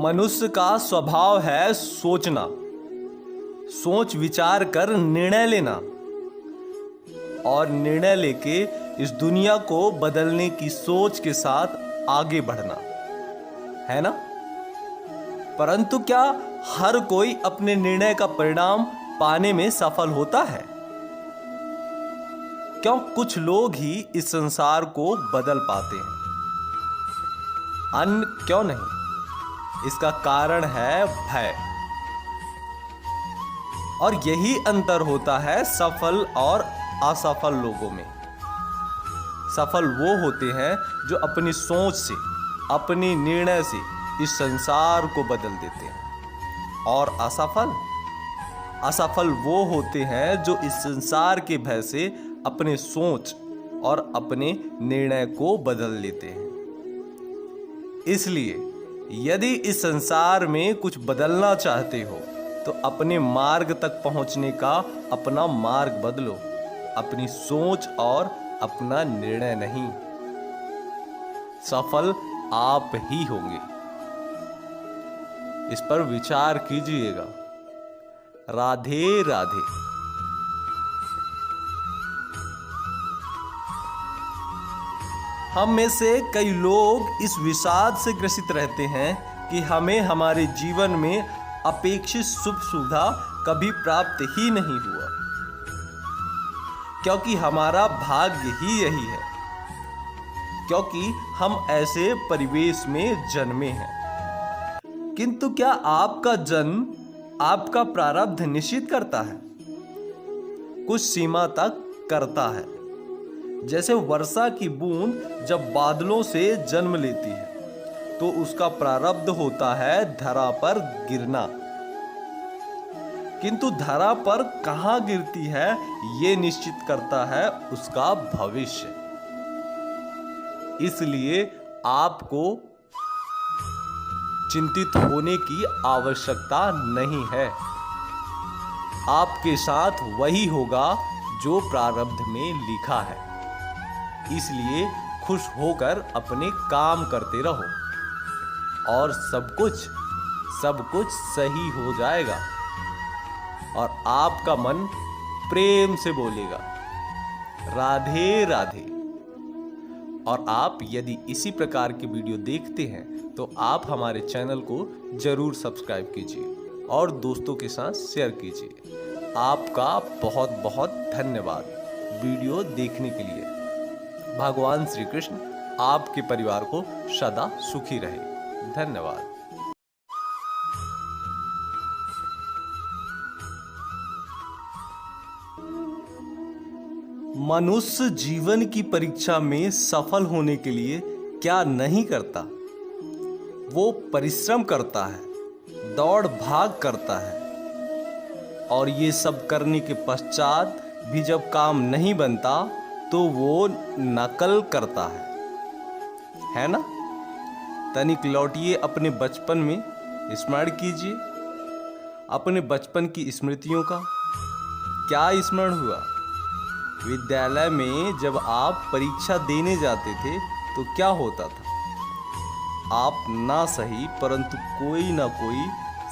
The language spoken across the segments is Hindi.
मनुष्य का स्वभाव है सोचना, सोच विचार कर निर्णय लेना और निर्णय लेके इस दुनिया को बदलने की सोच के साथ आगे बढ़ना, है ना। परंतु क्या हर कोई अपने निर्णय का परिणाम पाने में सफल होता है? क्यों कुछ लोग ही इस संसार को बदल पाते हैं, अन्य क्यों नहीं? इसका कारण है भय। और यही अंतर होता है सफल और असफल लोगों में। सफल वो होते हैं जो अपनी सोच से, अपने निर्णय से इस संसार को बदल देते हैं, और असफल वो होते हैं जो इस संसार के भय से अपने सोच और अपने निर्णय को बदल लेते हैं। इसलिए यदि इस संसार में कुछ बदलना चाहते हो तो अपने मार्ग तक पहुंचने का अपना मार्ग बदलो, अपनी सोच और अपना निर्णय नहीं। सफल आप ही होंगे। इस पर विचार कीजिएगा। राधे राधे। हम में से कई लोग इस विषाद से ग्रसित रहते हैं कि हमें हमारे जीवन में अपेक्षित सुख सुविधा कभी प्राप्त ही नहीं हुआ, क्योंकि हमारा भाग्य ही यही है, क्योंकि हम ऐसे परिवेश में जन्मे हैं। किंतु क्या आपका जन्म आपका प्रारब्ध निश्चित करता है? कुछ सीमा तक करता है। जैसे वर्षा की बूंद जब बादलों से जन्म लेती है तो उसका प्रारब्ध होता है धरा पर गिरना, किंतु धरा पर कहां गिरती है ये निश्चित करता है उसका भविष्य। इसलिए आपको चिंतित होने की आवश्यकता नहीं है। आपके साथ वही होगा जो प्रारब्ध में लिखा है। इसलिए खुश होकर अपने काम करते रहो और सब कुछ सही हो जाएगा और आपका मन प्रेम से बोलेगा राधे राधे। और आप यदि इसी प्रकार के वीडियो देखते हैं तो आप हमारे चैनल को जरूर सब्सक्राइब कीजिए और दोस्तों के साथ शेयर कीजिए। आपका बहुत बहुत धन्यवाद वीडियो देखने के लिए। भगवान श्री कृष्ण आपके परिवार को सदा सुखी रहे। धन्यवाद। मनुष्य जीवन की परीक्षा में सफल होने के लिए क्या नहीं करता? वो परिश्रम करता है, दौड़ भाग करता है, और ये सब करने के पश्चात भी जब काम नहीं बनता तो वो नकल करता है ना। तनिक लौटिए अपने बचपन में, स्मरण कीजिए अपने बचपन की स्मृतियों का। क्या स्मरण हुआ? विद्यालय में जब आप परीक्षा देने जाते थे तो क्या होता था? आप ना सही परंतु कोई ना कोई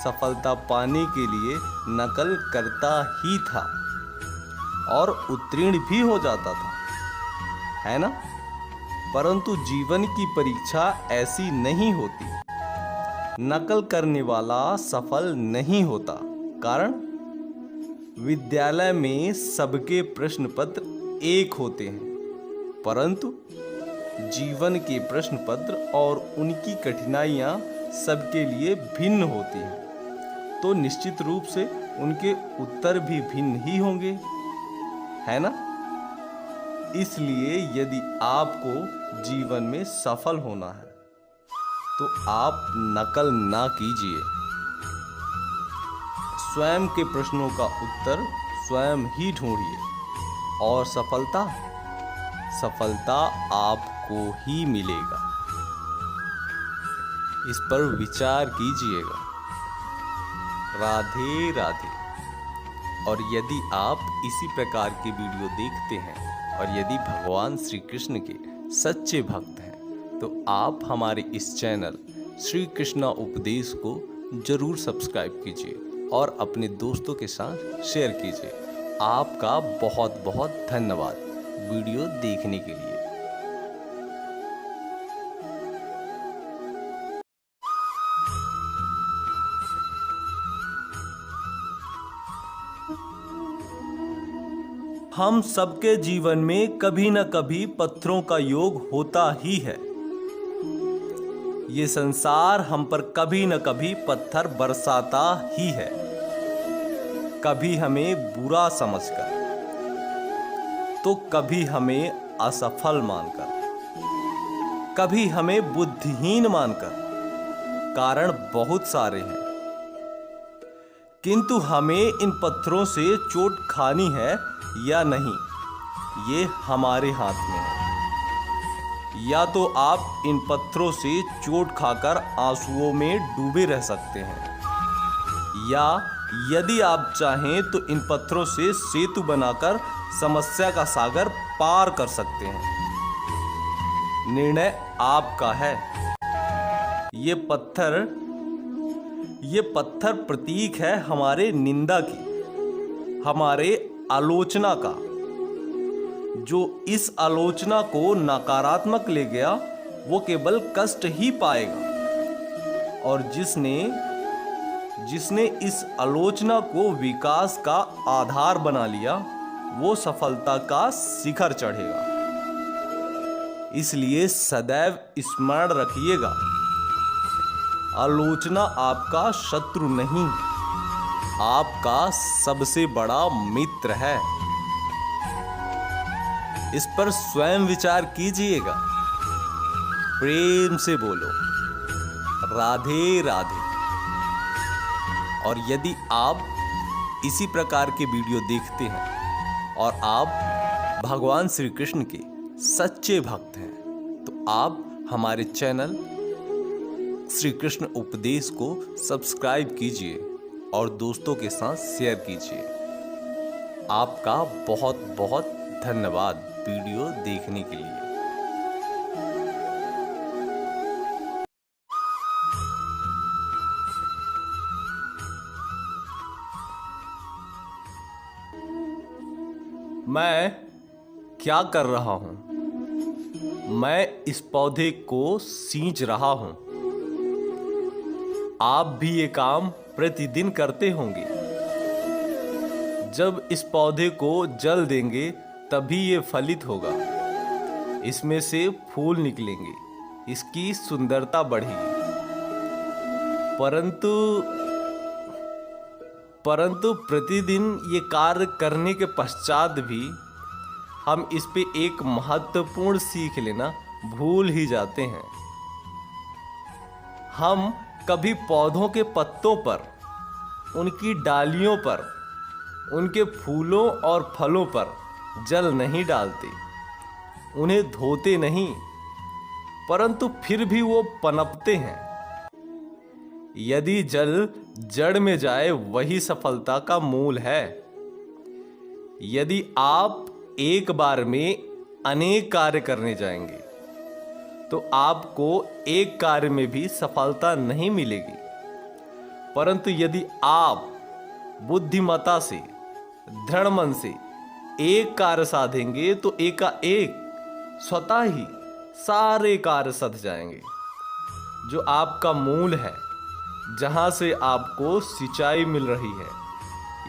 सफलता पाने के लिए नकल करता ही था और उत्तीर्ण भी हो जाता था, है ना। परंतु जीवन की परीक्षा ऐसी नहीं होती। नकल करने वाला सफल नहीं होता। कारण विद्यालय में सबके प्रश्न पत्र एक होते हैं, परंतु जीवन के प्रश्न पत्र और उनकी कठिनाइयां सबके लिए भिन्न होती हैं, तो निश्चित रूप से उनके उत्तर भी भिन्न ही होंगे, है ना। इसलिए यदि आपको जीवन में सफल होना है तो आप नकल ना कीजिए। स्वयं के प्रश्नों का उत्तर स्वयं ही ढूंढिए और सफलता आपको ही मिलेगा। इस पर विचार कीजिएगा। राधे राधे। और यदि आप इसी प्रकार के वीडियो देखते हैं और यदि भगवान श्री कृष्ण के सच्चे भक्त हैं तो आप हमारे इस चैनल श्री कृष्णा उपदेश को जरूर सब्सक्राइब कीजिए और अपने दोस्तों के साथ शेयर कीजिए। आपका बहुत बहुत धन्यवाद वीडियो देखने के लिए। हम सबके जीवन में कभी न कभी पत्थरों का योग होता ही है। ये संसार हम पर कभी न कभी पत्थर बरसाता ही है, कभी हमें बुरा समझकर, तो कभी हमें असफल मानकर, कभी हमें बुद्धिहीन मानकर। कारण बहुत सारे हैं, किंतु हमें इन पत्थरों से चोट खानी है या नहीं, ये हमारे हाथ में है। या तो आप इन पत्थरों से चोट खाकर आंसुओं में डूबे रह सकते हैं, या यदि आप चाहें तो इन पत्थरों से सेतु बनाकर समस्या का सागर पार कर सकते हैं। निर्णय आपका है। ये पत्थर प्रतीक है हमारे निंदा की, हमारे आलोचना का। जो इस आलोचना को नकारात्मक ले गया वो केवल कष्ट ही पाएगा, और जिसने इस आलोचना को विकास का आधार बना लिया वो सफलता का शिखर चढ़ेगा। इसलिए सदैव स्मरण रखिएगा, आलोचना आपका शत्रु नहीं, आपका सबसे बड़ा मित्र है। इस पर स्वयं विचार कीजिएगा। प्रेम से बोलो राधे राधे। और यदि आप इसी प्रकार के वीडियो देखते हैं और आप भगवान श्री कृष्ण के सच्चे भक्त हैं, तो आप हमारे चैनल श्री कृष्ण उपदेश को सब्सक्राइब कीजिए और दोस्तों के साथ शेयर कीजिए। आपका बहुत बहुत धन्यवाद वीडियो देखने के लिए। मैं क्या कर रहा हूं? मैं इस पौधे को सींच रहा हूं। आप भी ये काम प्रतिदिन करते होंगे। जब इस पौधे को जल देंगे तभी ये फलित होगा, इसमें से फूल निकलेंगे, इसकी सुंदरता बढ़ेगी। परंतु प्रतिदिन ये कार्य करने के पश्चात भी हम इस पे एक महत्वपूर्ण सीख लेना भूल ही जाते हैं। हम कभी पौधों के पत्तों पर, उनकी डालियों पर, उनके फूलों और फलों पर जल नहीं डालते, उन्हें धोते नहीं, परंतु फिर भी वो पनपते हैं। यदि जल जड़ में जाए वही सफलता का मूल है। यदि आप एक बार में अनेक कार्य करने जाएंगे तो आपको एक कार्य में भी सफलता नहीं मिलेगी। परंतु यदि आप बुद्धिमत्ता से, दृढ़ मन से एक कार्य साधेंगे तो एकाएक स्वतः ही सारे कार्य सध जाएंगे। जो आपका मूल है, जहां से आपको सिंचाई मिल रही है,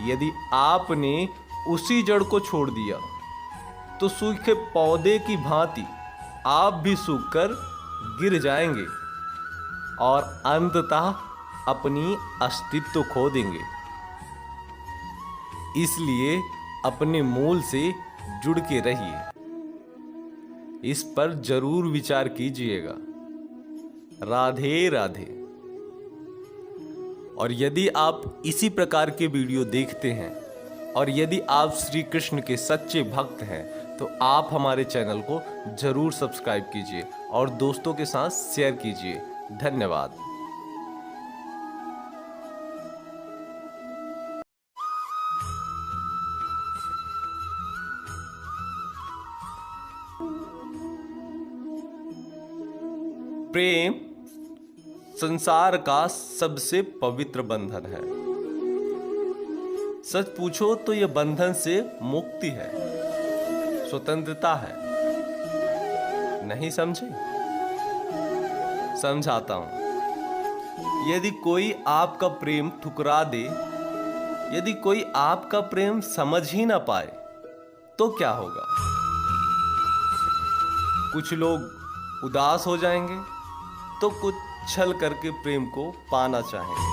यदि आपने उसी जड़ को छोड़ दिया तो सूखे पौधे की भांति आप भी सूखकर गिर जाएंगे और अंततः अपनी अस्तित्व खो देंगे। इसलिए अपने मूल से जुड़ के रहिए। इस पर जरूर विचार कीजिएगा। राधे राधे। और यदि आप इसी प्रकार के वीडियो देखते हैं और यदि आप श्री कृष्ण के सच्चे भक्त हैं तो आप हमारे चैनल को जरूर सब्सक्राइब कीजिए और दोस्तों के साथ शेयर कीजिए। धन्यवाद। प्रेम संसार का सबसे पवित्र बंधन है। सच पूछो तो यह बंधन से मुक्ति है, स्वतंत्रता है। नहीं समझे? समझाता हूं। यदि कोई आपका प्रेम ठुकरा दे, यदि कोई आपका प्रेम समझ ही ना पाए, तो क्या होगा? कुछ लोग उदास हो जाएंगे, तो कुछ छल करके प्रेम को पाना चाहेंगे,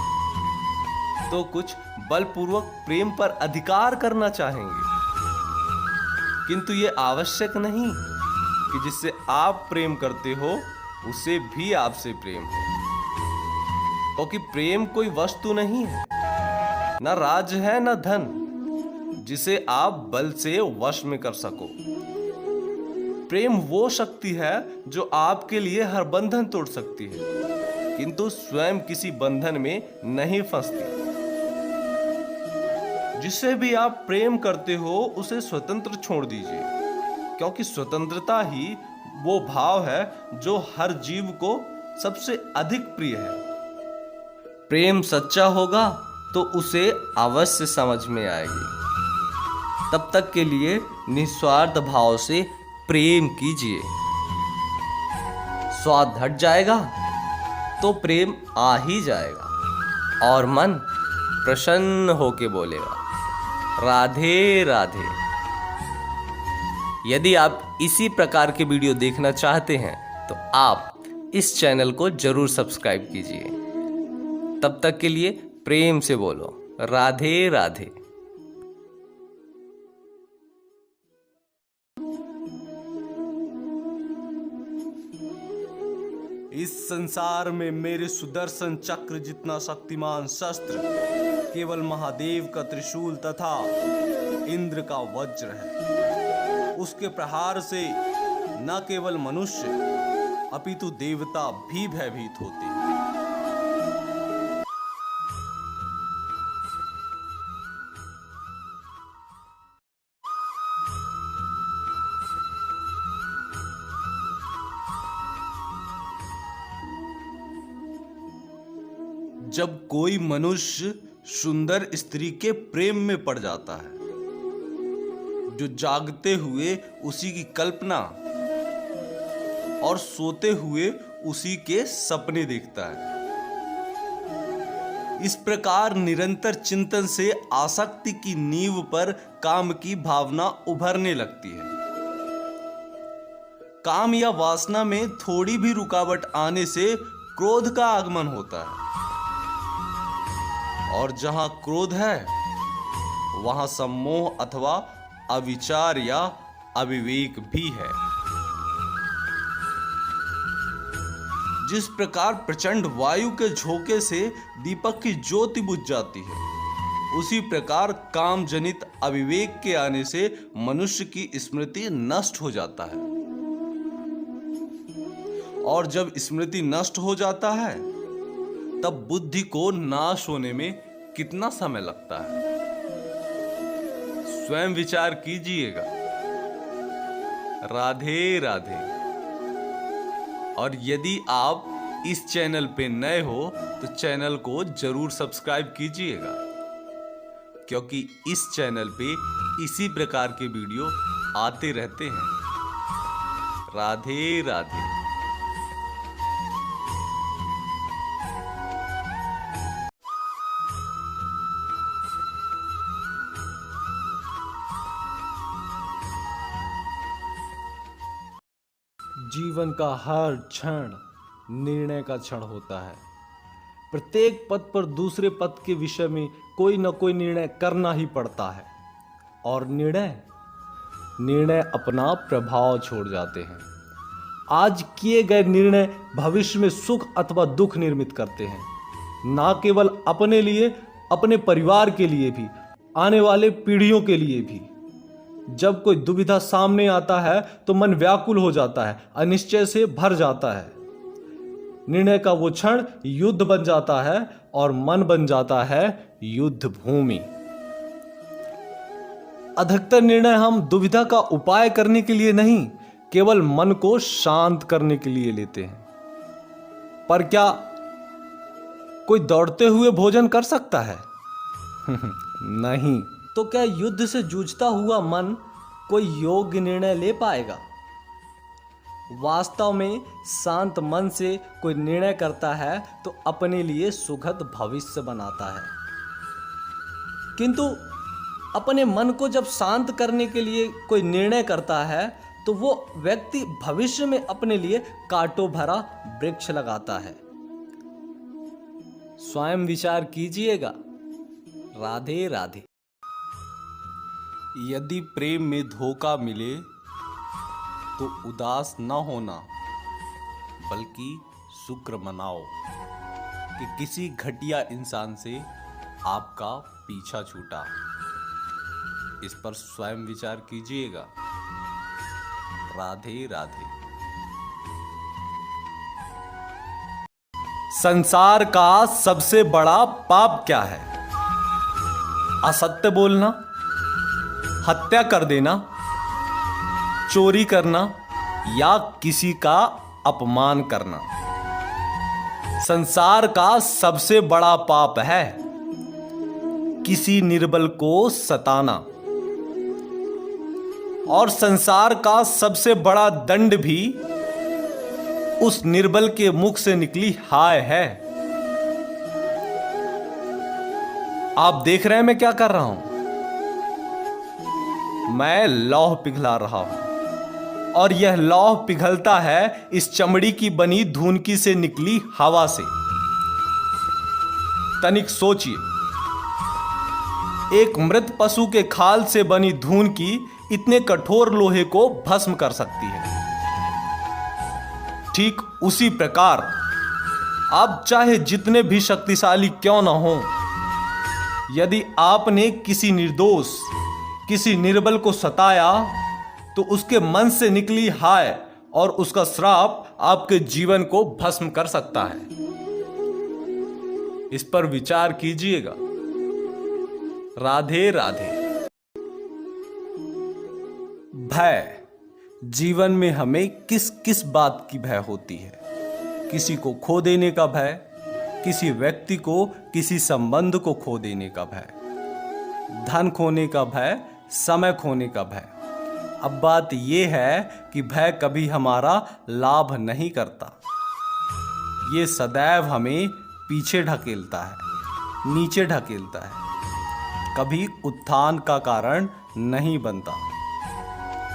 तो कुछ बलपूर्वक प्रेम पर अधिकार करना चाहेंगे। किंतु यह आवश्यक नहीं कि जिससे आप प्रेम करते हो उसे भी आपसे प्रेम हो, क्योंकि प्रेम कोई वस्तु नहीं है, न राज्य है न धन, जिसे आप बल से वश में कर सको। प्रेम वो शक्ति है जो आपके लिए हर बंधन तोड़ सकती है, किंतु स्वयं किसी बंधन में नहीं फंसती। जिससे भी आप प्रेम करते हो उसे स्वतंत्र छोड़ दीजिए, क्योंकि स्वतंत्रता ही वो भाव है जो हर जीव को सबसे अधिक प्रिय है। प्रेम सच्चा होगा तो उसे अवश्य समझ में आएगी। तब तक के लिए निस्वार्थ भाव से प्रेम कीजिए। स्वाद हट जाएगा तो प्रेम आ ही जाएगा और मन प्रसन्न होके बोलेगा, राधे राधे। यदि आप इसी प्रकार के वीडियो देखना चाहते हैं तो आप इस चैनल को जरूर सब्सक्राइब कीजिए। तब तक के लिए प्रेम से बोलो, राधे राधे। इस संसार में मेरे सुदर्शन चक्र जितना शक्तिमान शस्त्र केवल महादेव का त्रिशूल तथा इंद्र का वज्र है। उसके प्रहार से न केवल मनुष्य अपितु देवता भी भयभीत होते हैं। जब कोई मनुष्य सुंदर स्त्री के प्रेम में पड़ जाता है, जो जागते हुए उसी की कल्पना और सोते हुए उसी के सपने देखता है, इस प्रकार निरंतर चिंतन से आसक्ति की नींव पर काम की भावना उभरने लगती है। काम या वासना में थोड़ी भी रुकावट आने से क्रोध का आगमन होता है, और जहां क्रोध है वहां सम्मोह अथवा अविचार या अविवेक भी है। जिस प्रकार प्रचंड वायु के झोंके से दीपक की ज्योति बुझ जाती है, उसी प्रकार काम जनित अविवेक के आने से मनुष्य की स्मृति नष्ट हो जाता है। और जब स्मृति नष्ट हो जाता है तब बुद्धि को नाश होने में कितना समय लगता है, स्वयं विचार कीजिएगा। राधे राधे। और यदि आप इस चैनल पे नए हो तो चैनल को जरूर सब्सक्राइब कीजिएगा, क्योंकि इस चैनल पे इसी प्रकार के वीडियो आते रहते हैं। राधे राधे। जीवन का हर क्षण निर्णय का क्षण होता है। प्रत्येक पद पर दूसरे पद के विषय में कोई न कोई निर्णय करना ही पड़ता है, और निर्णय अपना प्रभाव छोड़ जाते हैं। आज किए गए निर्णय भविष्य में सुख अथवा दुख निर्मित करते हैं, ना केवल अपने लिए, अपने परिवार के लिए भी, आने वाले पीढ़ियों के लिए भी। जब कोई दुविधा सामने आता है तो मन व्याकुल हो जाता है, अनिश्चय से भर जाता है। निर्णय का वो क्षण युद्ध बन जाता है और मन बन जाता है युद्ध भूमि। अधिकतर निर्णय हम दुविधा का उपाय करने के लिए नहीं, केवल मन को शांत करने के लिए लेते हैं। पर क्या कोई दौड़ते हुए भोजन कर सकता है? नहीं। तो क्या युद्ध से जूझता हुआ मन कोई योग्य निर्णय ले पाएगा? वास्तव में शांत मन से कोई निर्णय करता है तो अपने लिए सुखद भविष्य बनाता है। किंतु अपने मन को जब शांत करने के लिए कोई निर्णय करता है तो वो व्यक्ति भविष्य में अपने लिए कांटों भरा वृक्ष लगाता है। स्वयं विचार कीजिएगा। राधे राधे। यदि प्रेम में धोखा मिले तो उदास न होना, बल्कि शुक्र मनाओ कि किसी घटिया इंसान से आपका पीछा छूटा। इस पर स्वयं विचार कीजिएगा। राधे राधे। संसार का सबसे बड़ा पाप क्या है? असत्य बोलना, हत्या कर देना, चोरी करना या किसी का अपमान करना। संसार का सबसे बड़ा पाप है किसी निर्बल को सताना, और संसार का सबसे बड़ा दंड भी उस निर्बल के मुख से निकली हाय है। आप देख रहे हैं मैं क्या कर रहा हूं? मैं लौह पिघला रहा हूं, और यह लौह पिघलता है इस चमड़ी की बनी धुनकी से निकली हवा से। तनिक सोचिए, एक मृत पशु के खाल से बनी धुनकी इतने कठोर लोहे को भस्म कर सकती है। ठीक उसी प्रकार आप चाहे जितने भी शक्तिशाली क्यों ना हो, यदि आपने किसी निर्दोष, किसी निर्बल को सताया तो उसके मन से निकली हाय और उसका श्राप आपके जीवन को भस्म कर सकता है। इस पर विचार कीजिएगा। राधे राधे। भय, जीवन में हमें किस किस बात की भय होती है? किसी को खो देने का भय, किसी व्यक्ति को, किसी संबंध को खो देने का भय, धन खोने का भय, समय खोने का भय। अब बात यह है कि भय कभी हमारा लाभ नहीं करता। ये सदैव हमें पीछे ढकेलता है, नीचे ढकेलता है, कभी उत्थान का कारण नहीं बनता।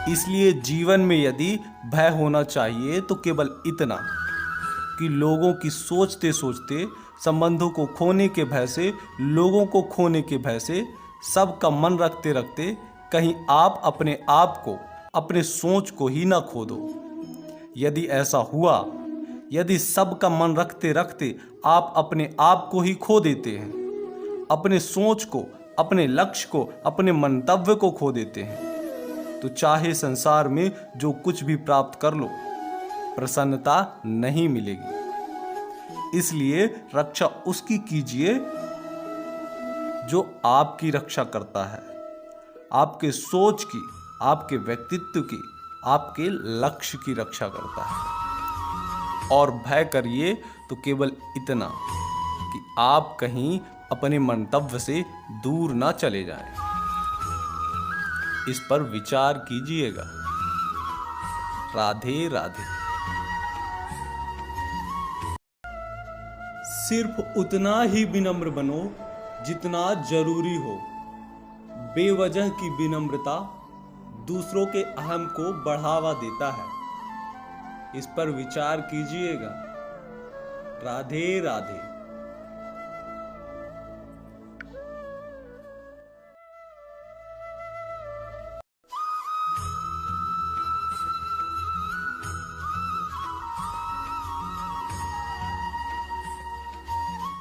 इसलिए जीवन में यदि भय होना चाहिए तो केवल इतना कि लोगों की सोचते सोचते, संबंधों को खोने के भय से, लोगों को खोने के भय से, सबका मन रखते रखते कहीं आप अपने आप को, अपने सोच को ही ना खो दो। यदि ऐसा हुआ, यदि सबका मन रखते रखते आप अपने आप को ही खो देते हैं, अपने सोच को, अपने लक्ष्य को, अपने मंतव्य को खो देते हैं, तो चाहे संसार में जो कुछ भी प्राप्त कर लो, प्रसन्नता नहीं मिलेगी। इसलिए रक्षा उसकी कीजिए जो आपकी रक्षा करता है, आपके सोच की, आपके व्यक्तित्व की, आपके लक्ष्य की रक्षा करता है। और भय करिए तो केवल इतना कि आप कहीं अपने मंतव्य से दूर ना चले जाएं। इस पर विचार कीजिएगा। राधे राधे। सिर्फ उतना ही विनम्र बनो जितना जरूरी हो। बेवजह की विनम्रता दूसरों के अहम को बढ़ावा देता है। इस पर विचार कीजिएगा। राधे राधे।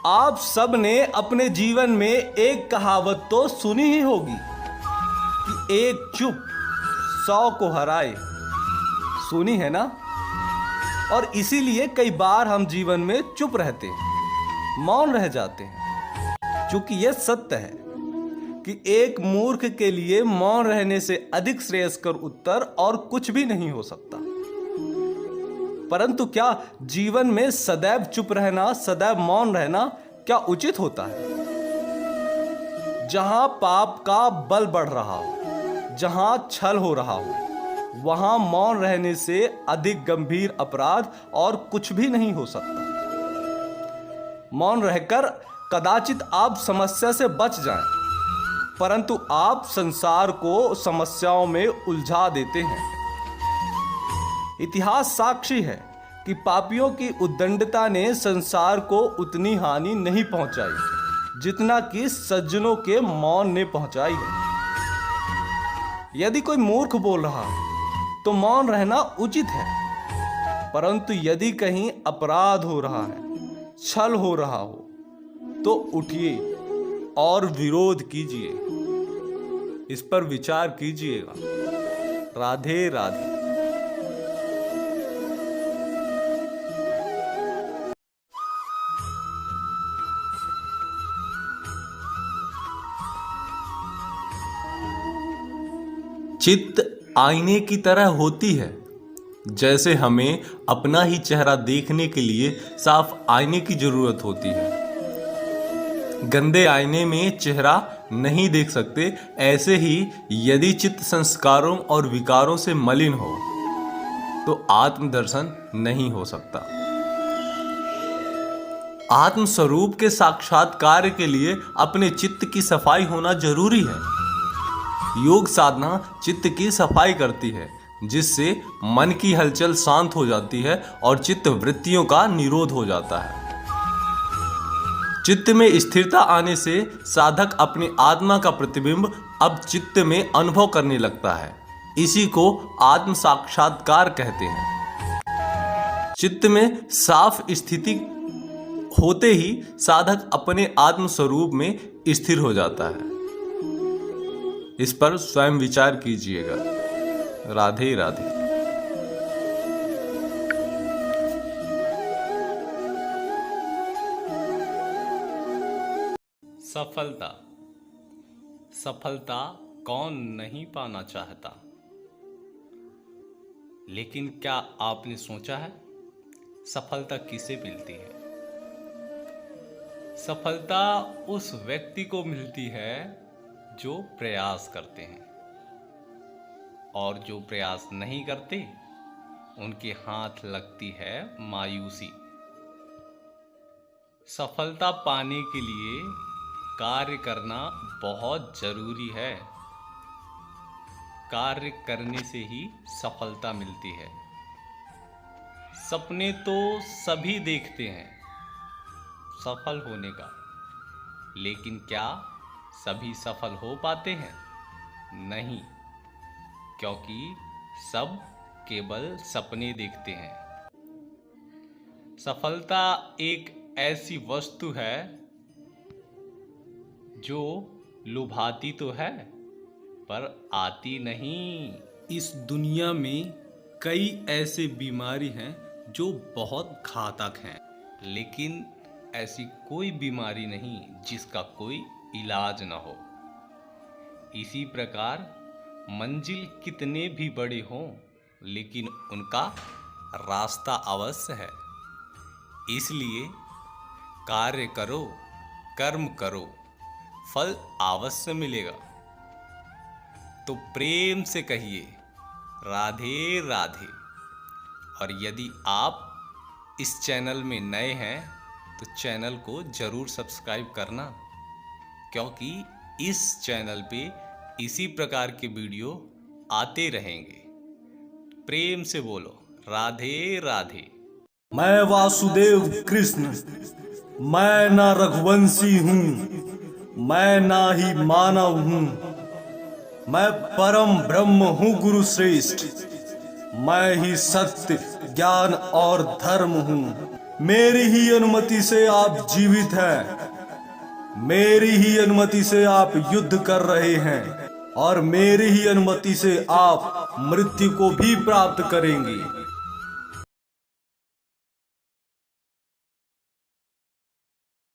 आप सब ने अपने जीवन में एक कहावत तो सुनी ही होगी कि एक चुप 100 को हराए। सुनी है ना? और इसीलिए कई बार हम जीवन में चुप रहते हैं, मौन रह जाते हैं, क्योंकि यह सत्य है कि एक मूर्ख के लिए मौन रहने से अधिक श्रेयस्कर उत्तर और कुछ भी नहीं हो सकता। परंतु क्या जीवन में सदैव चुप रहना, सदैव मौन रहना क्या उचित होता है? जहां पाप का बल बढ़ रहा हो, जहां छल हो रहा हो, वहां मौन रहने से अधिक गंभीर अपराध और कुछ भी नहीं हो सकता। मौन रहकर कदाचित आप समस्या से बच जाएं, परंतु आप संसार को समस्याओं में उलझा देते हैं। इतिहास साक्षी है कि पापियों की उद्दंडता ने संसार को उतनी हानि नहीं पहुंचाई जितना कि सज्जनों के मौन ने पहुंचाई है। यदि कोई मूर्ख बोल रहा है तो मौन रहना उचित है, परंतु यदि कहीं अपराध हो रहा है, छल हो रहा हो, तो उठिए और विरोध कीजिए। इस पर विचार कीजिएगा। राधे राधे। चित्त आईने की तरह होती है। जैसे हमें अपना ही चेहरा देखने के लिए साफ आईने की जरूरत होती है। गंदे आईने में चेहरा नहीं देख सकते, ऐसे ही यदि चित्त संस्कारों और विकारों से मलिन हो तो आत्मदर्शन नहीं हो सकता। आत्मस्वरूप के साक्षात्कार के लिए अपने चित्त की सफाई होना जरूरी है। योग साधना चित्त की सफाई करती है, जिससे मन की हलचल शांत हो जाती है और चित्त वृत्तियों का निरोध हो जाता है। चित्त में स्थिरता आने से साधक अपनी आत्मा का प्रतिबिंब अब चित्त में अनुभव करने लगता है। इसी को आत्म साक्षात्कार कहते हैं। चित्त में साफ स्थिति होते ही साधक अपने आत्म स्वरूप में स्थिर हो जाता है। इस पर स्वयं विचार कीजिएगा। राधे राधे। सफलता। सफलता कौन नहीं पाना चाहता, लेकिन क्या आपने सोचा है सफलता किसे मिलती है? सफलता उस व्यक्ति को मिलती है जो प्रयास करते हैं, और जो प्रयास नहीं करते उनके हाथ लगती है मायूसी। सफलता पाने के लिए कार्य करना बहुत जरूरी है। कार्य करने से ही सफलता मिलती है। सपने तो सभी देखते हैं सफल होने का, लेकिन क्या सभी सफल हो पाते हैं? नहीं, क्योंकि सब केवल सपने देखते हैं। सफलता एक ऐसी वस्तु है जो लुभाती तो है पर आती नहीं। इस दुनिया में कई ऐसे बीमारी हैं जो बहुत घातक हैं, लेकिन ऐसी कोई बीमारी नहीं जिसका कोई इलाज न हो। इसी प्रकार मंजिल कितने भी बड़े हों, लेकिन उनका रास्ता अवश्य है। इसलिए कार्य करो, कर्म करो, फल अवश्य मिलेगा। तो प्रेम से कहिए राधे राधे। और यदि आप इस चैनल में नए हैं तो चैनल को जरूर सब्सक्राइब करना, क्योंकि इस चैनल पे इसी प्रकार के वीडियो आते रहेंगे। प्रेम से बोलो राधे राधे। मैं वासुदेव कृष्ण, मैं ना रघुवंशी हूँ, मैं ना ही मानव हूँ, मैं परम ब्रह्म हूँ गुरु श्रेष्ठ, मैं ही सत्य ज्ञान और धर्म हूँ। मेरी ही अनुमति से आप जीवित हैं, मेरी ही अनुमति से आप युद्ध कर रहे हैं, और मेरी ही अनुमति से आप मृत्यु को भी प्राप्त करेंगे।